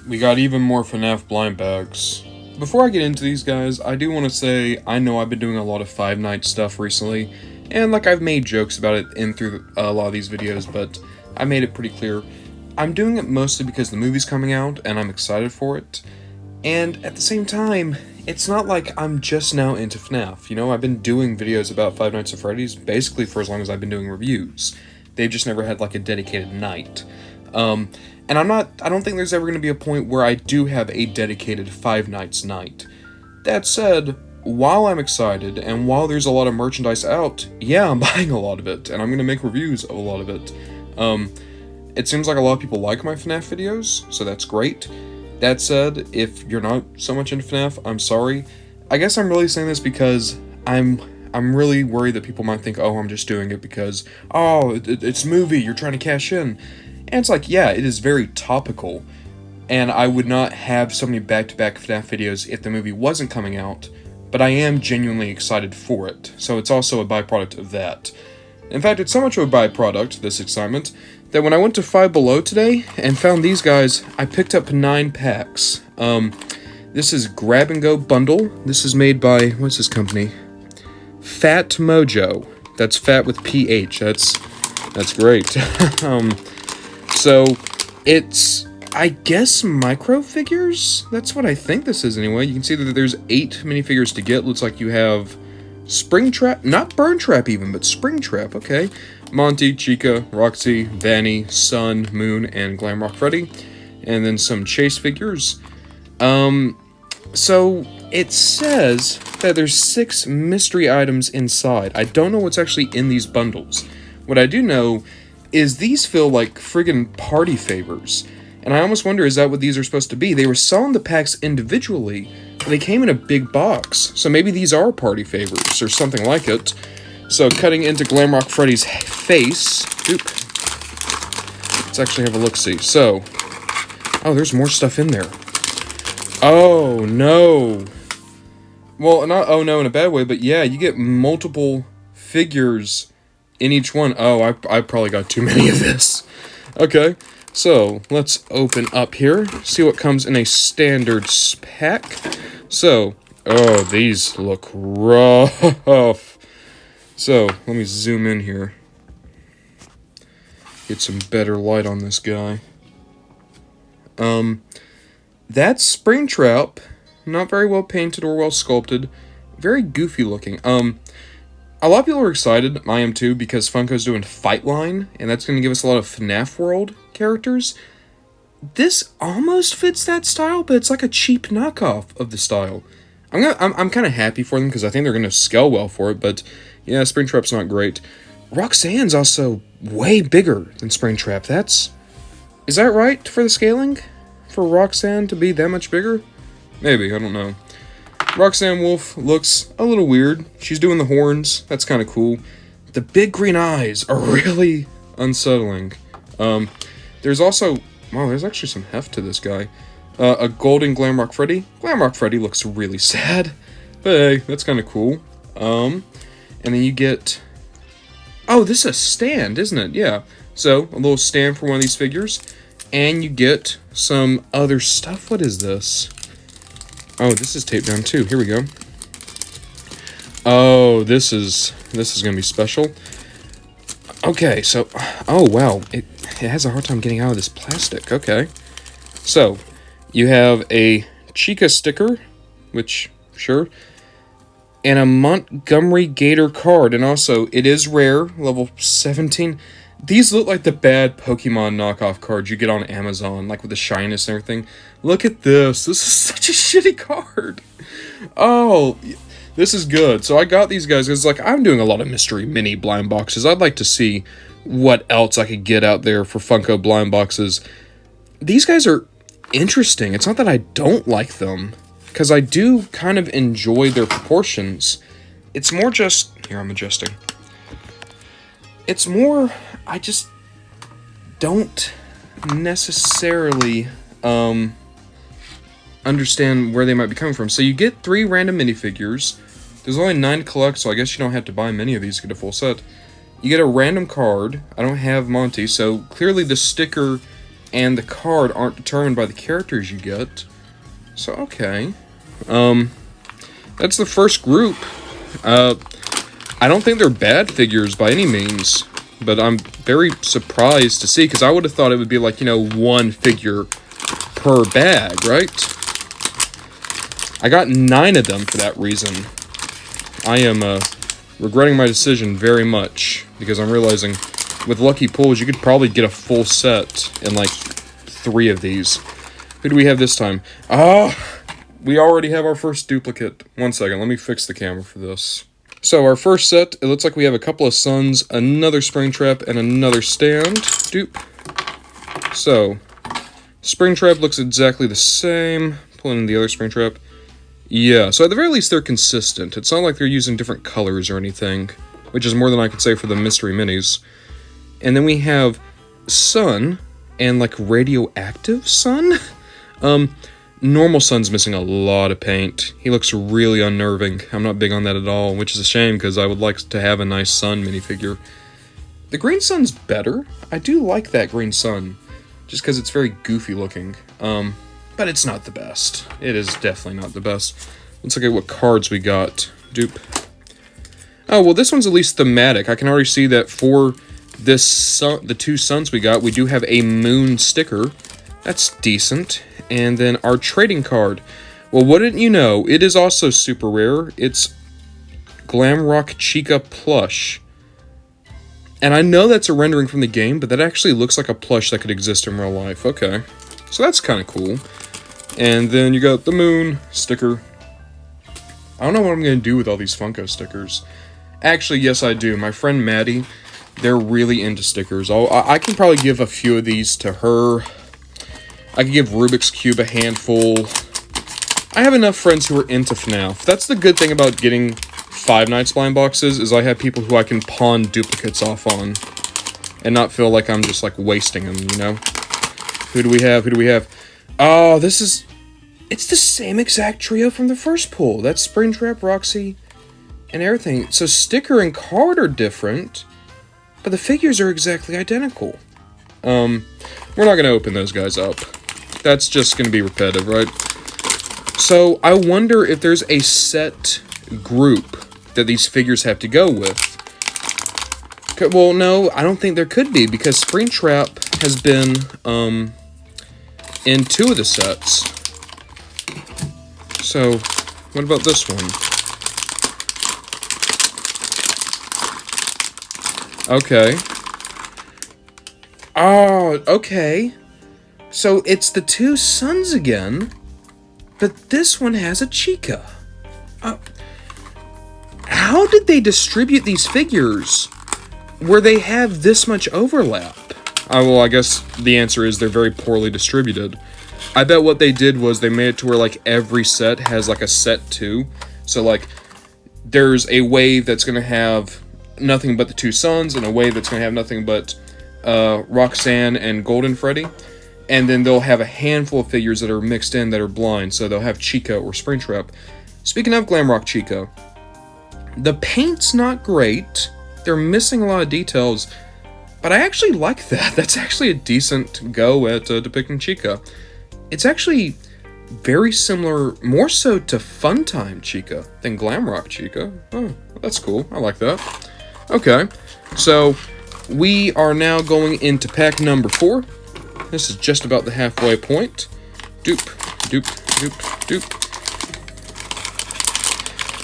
we got even more FNAF blind bags. Before I get into these guys, I do want to say I know I've been doing a lot of Five Nights stuff recently, and like I've made jokes about it in through a lot of these videos, but I made it pretty clear. I'm doing it mostly because the movie's coming out and I'm excited for it, and at the same time, it's not like I'm just now into FNAF. You know, I've been doing videos about Five Nights at Freddy's basically for as long as I've been doing reviews. They've just never had like a dedicated night. And I don't think there's ever going to be a point where I do have a dedicated Five Nights night. That said, while I'm excited, and while there's a lot of merchandise out, yeah, I'm buying a lot of it, and I'm going to make reviews of a lot of it. It seems like a lot of people like my FNAF videos, so that's great. That said, if you're not so much into FNAF, I'm sorry. I guess I'm really saying this because I'm really worried that people might think, oh, I'm just doing it because, oh, it's a movie, you're trying to cash in. And it's like, yeah, it is very topical, and I would not have so many back-to-back FNAF videos if the movie wasn't coming out, but I am genuinely excited for it, so it's also a byproduct of that. In fact, it's so much of a byproduct, this excitement, that when I went to Five Below today and found these guys, I picked up 9 packs. This is Grab and Go Bundle. This is made by, what's this company? Fat Mojo. That's fat with PH. That's great. So, it's, I guess, micro figures? That's what I think this is anyway. You can see that there's 8 minifigures to get. Looks like you have Springtrap, not Burn Trap even, but Springtrap, okay. Monty, Chica, Roxy, Vanny, Sun, Moon, and Glamrock Freddy. And then some chase figures. So, it says that there's 6 mystery items inside. I don't know what's actually in these bundles. What I do know is these feel like friggin' party favors. And I almost wonder, is that what these are supposed to be? They were selling the packs individually, but they came in a big box. So maybe these are party favors, or something like it. So cutting into Glamrock Freddy's face. Oop. Let's actually have a look-see. So, oh, there's more stuff in there. Oh, no. Well, not oh no in a bad way, but yeah, you get multiple figures in each one. Oh, I probably got too many of this. Okay, so let's open up here, see what comes in a standard pack. So, oh, these look rough. So, let me zoom in here. Get some better light on this guy. That's Springtrap. Not very well painted or well sculpted. Very goofy looking. A lot of people are excited, I am too, because Funko's doing Fight Line, and that's going to give us a lot of FNAF World characters. This almost fits that style, but it's like a cheap knockoff of the style. I'm kind of happy for them, because I think they're going to scale well for it, but yeah, Springtrap's not great. Roxanne's also way bigger than Springtrap. Is that right for the scaling? For Roxanne to be that much bigger? Maybe, I don't know. Roxanne Wolf looks a little weird. She's doing the horns. That's kind of cool. The big green eyes are really unsettling. There's also... Wow, there's actually some heft to this guy. A golden Glamrock Freddy. Glamrock Freddy looks really sad. But hey, that's kind of cool. And then you get... Oh, this is a stand, isn't it? Yeah. So, a little stand for one of these figures. And you get some other stuff. What is this? Oh, this is taped down too. Here we go. Oh, this is gonna be special. Okay, so oh wow, it has a hard time getting out of this plastic. Okay, so you have a Chica sticker, which sure, and a Montgomery Gator card, and also it is rare, level 17. These look like the bad Pokemon knockoff cards you get on Amazon, like with the shyness and everything. Look at this. This is such a shitty card. Oh, this is good. So I got these guys because, like, I'm doing a lot of mystery mini blind boxes. I'd like to see what else I could get out there for Funko blind boxes. These guys are interesting. It's not that I don't like them, because I do kind of enjoy their proportions. It's more just... Here, I'm adjusting. It's more... I just don't necessarily understand where they might be coming from. So you get 3 random minifigures. There's only 9 to collect, so I guess you don't have to buy many of these to get a full set. You get a random card. I don't have Monty, so clearly the sticker and the card aren't determined by the characters you get. So, okay. That's the first group. I don't think they're bad figures by any means, but I'm very surprised to see, because I would have thought it would be like, you know, one figure per bag, right? I got 9 of them for that reason. I am regretting my decision very much, because I'm realizing with lucky pulls you could probably get a full set in like 3 of these. Who do we have this time? We already have our first duplicate. One second, let me fix the camera for this. So our first set, it looks like we have a couple of suns, another Springtrap, and another stand. Dupe. So, Springtrap looks exactly the same. Pulling in the other Springtrap. Yeah, so at the very least they're consistent. It's not like they're using different colors or anything, which is more than I could say for the mystery minis. And then we have Sun, and like radioactive Sun? Normal Sun's missing a lot of paint. He looks really unnerving. I'm not big on that at all, which is a shame because I would like to have a nice Sun minifigure. The Green Sun's better. I do like that Green Sun, just because it's very goofy looking. But it's not the best. It is definitely not the best. Let's look at what cards we got. Dupe. Oh, well, this one's at least thematic. I can already see that for this sun, the 2 suns we got, we do have a moon sticker. That's decent. And then our trading card. Well, wouldn't you know, it is also super rare. It's Glamrock Chica plush. And I know that's a rendering from the game, but that actually looks like a plush that could exist in real life. Okay. So that's kind of cool. And then you got the moon sticker. I don't know what I'm going to do with all these Funko stickers. Actually, yes, I do. My friend Maddie, they're really into stickers. I can probably give a few of these to her. I can give Rubik's Cube a handful. I have enough friends who are into FNAF. That's the good thing about getting Five Nights blind boxes, is I have people who I can pawn duplicates off on. And not feel like I'm just, like, wasting them, you know? Who do we have? Who do we have? Oh, this is... It's the same exact trio from the first pull. That's Springtrap, Roxy, and everything. So sticker and card are different, but the figures are exactly identical. We're not going to open those guys up. That's just going to be repetitive, right? So, I wonder if there's a set group that these figures have to go with. Well, no, I don't think there could be, because Springtrap has been, in 2 of the sets. So, what about this one? Okay. Oh, okay. So it's the 2 suns again, but this one has a Chica. How did they distribute these figures where they have this much overlap? Well, I guess the answer is they're very poorly distributed. I bet what they did was they made it to where, like, every set has, like, a set 2. So, like, there's a wave that's going to have nothing but the 2 suns, and a wave that's going to have nothing but Roxanne and Golden Freddy. And then they'll have a handful of figures that are mixed in that are blind, so they'll have Chica or Springtrap. Speaking of Glamrock Chica, the paint's not great. They're missing a lot of details, but I actually like that. That's actually a decent go at depicting Chica. It's actually very similar, more so to Funtime Chica than Glamrock Chica. Oh, that's cool. I like that. Okay, so we are now going into pack number 4. This is just about the halfway point. Dupe, dupe, dupe, dupe.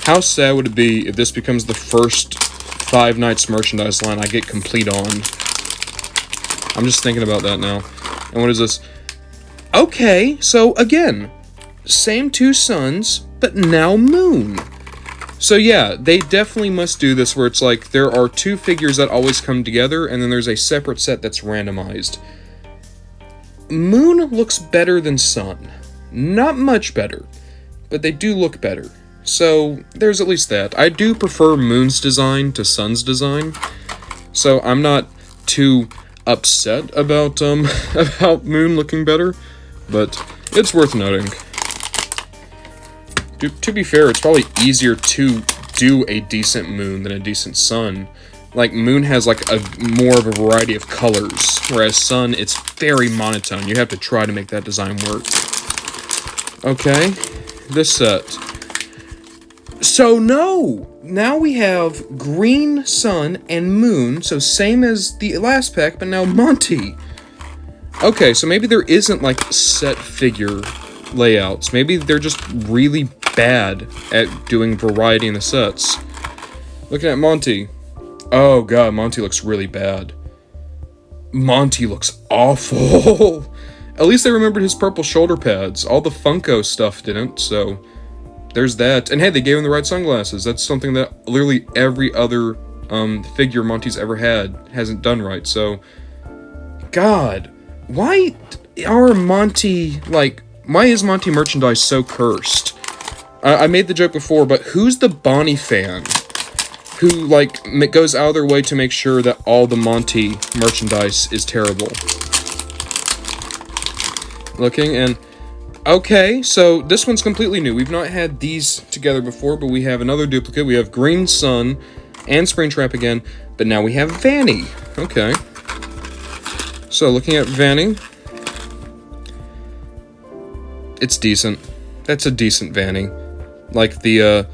How sad would it be if this becomes the first Five Nights merchandise line I get complete on? I'm just thinking about that now. And what is this? Okay, so again, same 2 suns, but now moon. So yeah, they definitely must do this where it's like there are 2 figures that always come together, and then there's a separate set that's randomized. Moon looks better than Sun. Not much better, but they do look better. So, there's at least that. I do prefer Moon's design to Sun's design, so I'm not too upset about, about Moon looking better, but it's worth noting. To be fair, it's probably easier to do a decent Moon than a decent Sun, Like, Moon has, like, a more of a variety of colors, whereas Sun, it's very monotone. You have to try to make that design work. Okay, this set. So, no! Now we have Green, Sun, and Moon, so same as the last pack, but now Monty. Okay, so maybe there isn't, like, set figure layouts. Maybe they're just really bad at doing variety in the sets. Looking at Monty. Oh god, Monty looks really bad. Monty looks awful. At least they remembered his purple shoulder pads. All the Funko stuff didn't, so there's that. And hey, they gave him the right sunglasses. That's something that literally every other figure Monty's ever had hasn't done right, so... God, why are Monty, like... Why is Monty merchandise so cursed? I made the joke before, but who's the Bonnie fan who, like, goes out of their way to make sure that all the Monty merchandise is terrible? Looking, and... Okay, so this one's completely new. We've not had these together before, but we have another duplicate. We have Green Sun and Springtrap again, but now we have Vanny. Okay. So, looking at Vanny... It's decent. That's a decent Vanny. Like the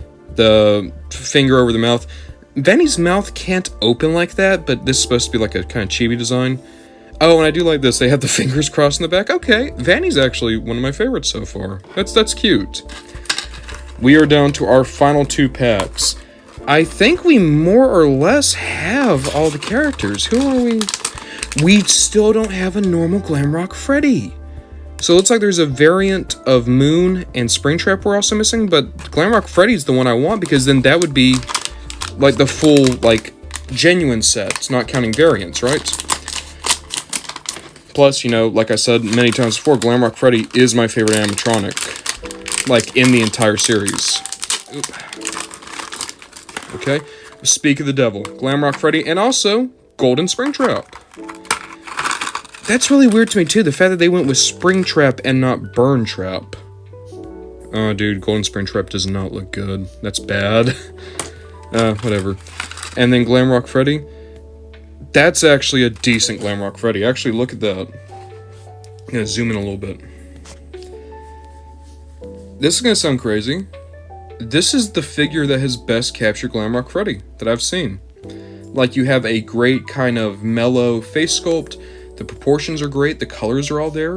finger over the mouth. Vanny's mouth can't open like that, but this is supposed to be like a kind of chibi design. Oh, and I do like this. They have the fingers crossed in the back. Okay, Vanny's actually one of my favorites so far. That's cute. We are down to our final 2 packs. I think we more or less have all the characters. Who are we? We still don't have a normal Glamrock Freddy. So it looks like there's a variant of Moon and Springtrap we're also missing, but Glamrock Freddy's the one I want, because then that would be, like, the full, like, genuine set, not counting variants, right? Plus, you know, like I said many times before, Glamrock Freddy is my favorite animatronic, like, in the entire series. Oop. Okay, speak of the devil, Glamrock Freddy, and also Golden Springtrap. That's really weird to me, too, the fact that they went with Springtrap and not Burn Trap. Oh, dude, Golden Springtrap does not look good. That's bad. Whatever. And then Glamrock Freddy. That's actually a decent Glamrock Freddy. Actually, look at that. I'm gonna zoom in a little bit. This is gonna sound crazy. This is the figure that has best captured Glamrock Freddy that I've seen. Like, you have a great kind of mellow face sculpt. The proportions are great, the colors are all there.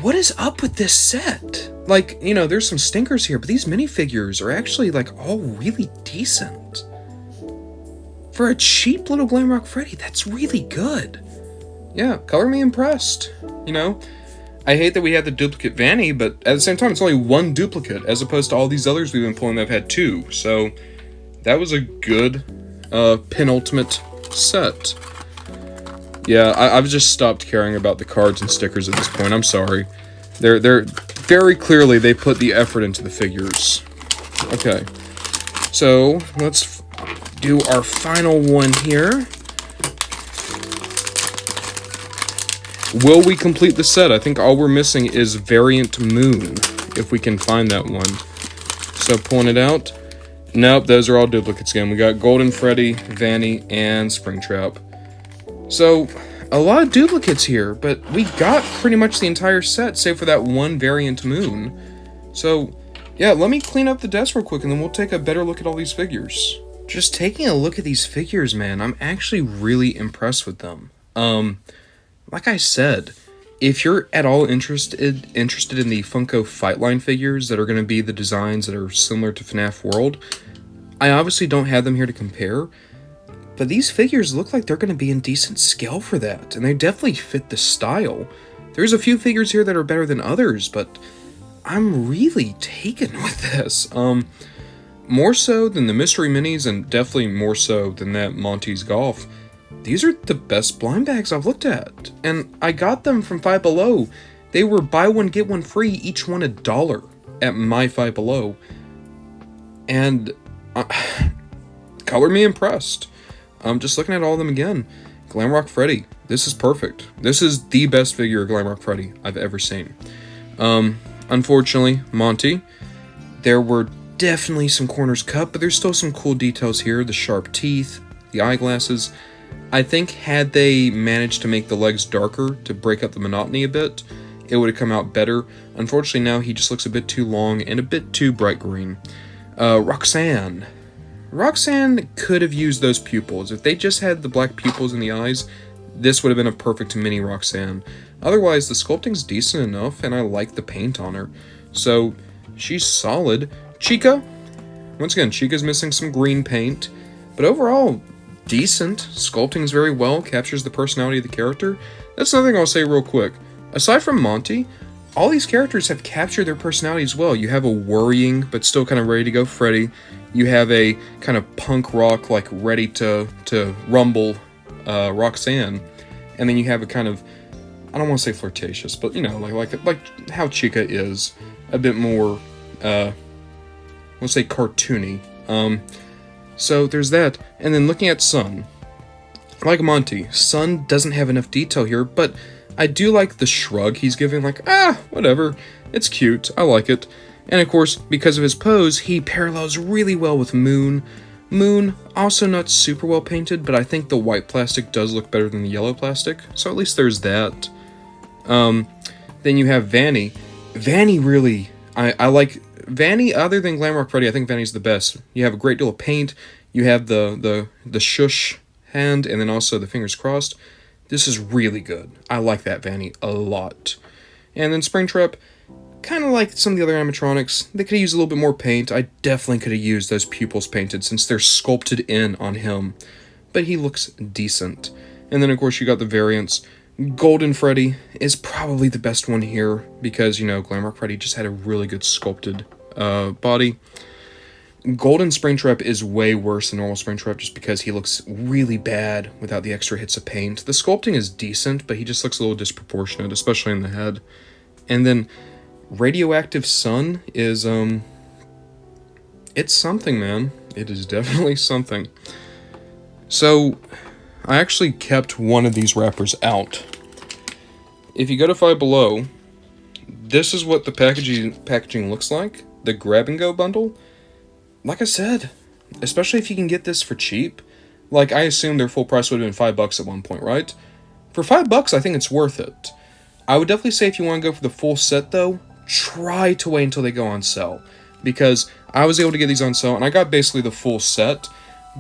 What is up with this set? Like, you know, there's some stinkers here, but these minifigures are actually, like, all really decent. For a cheap little Glamrock Freddy, that's really good. Yeah, color me impressed. You know, I hate that we had the duplicate Vanny, but at the same time, it's only 1 duplicate, as opposed to all these others we've been pulling that have had 2. So, that was a good, penultimate set. Yeah, I've just stopped caring about the cards and stickers at this point. I'm sorry. They're very clearly they put the effort into the figures. Okay, so let's do our final one here. Will we complete the set? I think all we're missing is Variant Moon, if we can find that one. So pulling it out. Nope, those are all duplicates again. We got Golden Freddy, Vanny, and Springtrap. So, a lot of duplicates here, but we got pretty much the entire set, save for that one Variant Moon. So, yeah, let me clean up the desk real quick, and then we'll take a better look at all these figures. Just taking a look at these figures, man, I'm actually really impressed with them. Like I said, if you're at all interested in the Funko Fightline figures that are going to be the designs that are similar to FNAF World, I obviously don't have them here to compare, but these figures look like they're going to be in decent scale for that, and they definitely fit the style. There's a few figures here that are better than others, but I'm really taken with this. More so than the Mystery Minis, and definitely more so than that Monty's Golf. These are the best blind bags I've looked at, and I got them from Five Below. They were buy one, get one free, each one $1 at my Five Below. And color me impressed. Just looking at all of them again. Glamrock Freddy. This is perfect. This is the best figure of Glamrock Freddy I've ever seen. Unfortunately, Monty. There were definitely some corners cut, but there's still some cool details here. The sharp teeth, the eyeglasses. I think had they managed to make the legs darker to break up the monotony a bit, it would have come out better. Unfortunately, now he just looks a bit too long and a bit too bright green. Roxanne. Roxanne could have used those pupils. If they just had the black pupils in the eyes, this would have been a perfect mini Roxanne. Otherwise, the sculpting's decent enough, and I like the paint on her. So, she's solid. Chica. Once again, Chica's missing some green paint, but overall, decent. Sculpting's very well, captures the personality of the character. That's another thing I'll say real quick. Aside from Monty, all these characters have captured their personalities well. You have a worrying, but still kind of ready to go Freddy. You have a kind of punk rock, like ready to rumble Roxanne. And then you have a kind of, I don't want to say flirtatious, but you know, like how Chica is. A bit more, let's say cartoony. So there's that. And then looking at Sun. Like Monty, Sun doesn't have enough detail here, but I do like the shrug he's giving, like, whatever. It's cute. I like it. And of course, because of his pose, he parallels really well with Moon. Moon, also not super well painted, but I think the white plastic does look better than the yellow plastic. So at least there's that. Then you have Vanny. Vanny really, I like Vanny other than Glamrock Freddy. I think Vanny's the best. You have a great deal of paint. You have the shush hand, and then also the fingers crossed. This is really good. I like that Vanny a lot. And then Springtrap, kind of like some of the other animatronics, they could use a little bit more paint. I definitely could have used those pupils painted since they're sculpted in on him. But he looks decent. And then of course you got the variants. Golden Freddy is probably the best one here because, you know, Glamrock Freddy just had a really good sculpted body. Golden Springtrap is way worse than normal Springtrap just because he looks really bad without the extra hits of paint. The sculpting is decent, but he just looks a little disproportionate, especially in the head. And then Radioactive Sun is, it's something, man. It is definitely something. So, I actually kept one of these wrappers out. If you go to Five Below, this is what the packaging looks like. The Grab and Go bundle. Like I said, especially if you can get this for cheap. Like, I assume their full price would have been $5 at one point, right? For $5, I think it's worth it. I would definitely say if you want to go for the full set, though, try to wait until they go on sale. Because I was able to get these on sale, and I got basically the full set.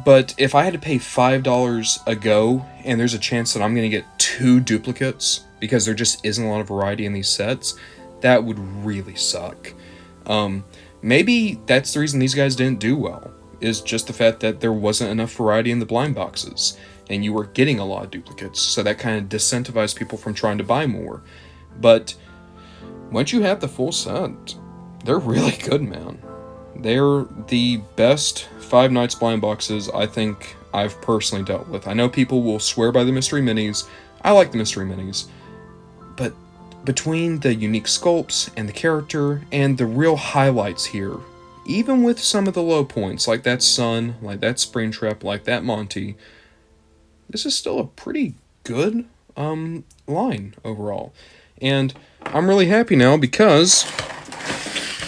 But if I had to pay $5 a go, and there's a chance that I'm going to get 2 duplicates, because there just isn't a lot of variety in these sets, that would really suck. Maybe that's the reason these guys didn't do well, is just the fact that there wasn't enough variety in the blind boxes, and you were getting a lot of duplicates, so that kind of disincentivized people from trying to buy more. But once you have the full set, they're really good, man. They're the best Five Nights blind boxes I think I've personally dealt with. I know people will swear by the mystery minis. I like the mystery minis. But between the unique sculpts and the character and the real highlights here, even with some of the low points, like that Sun, like that Springtrap, like that Monty, this is still a pretty good line overall. And I'm really happy now because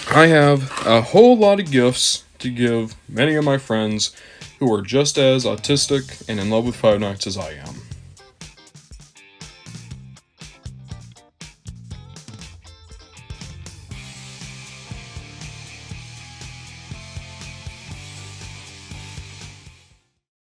I have a whole lot of gifts to give many of my friends who are just as autistic and in love with Five Nights as I am.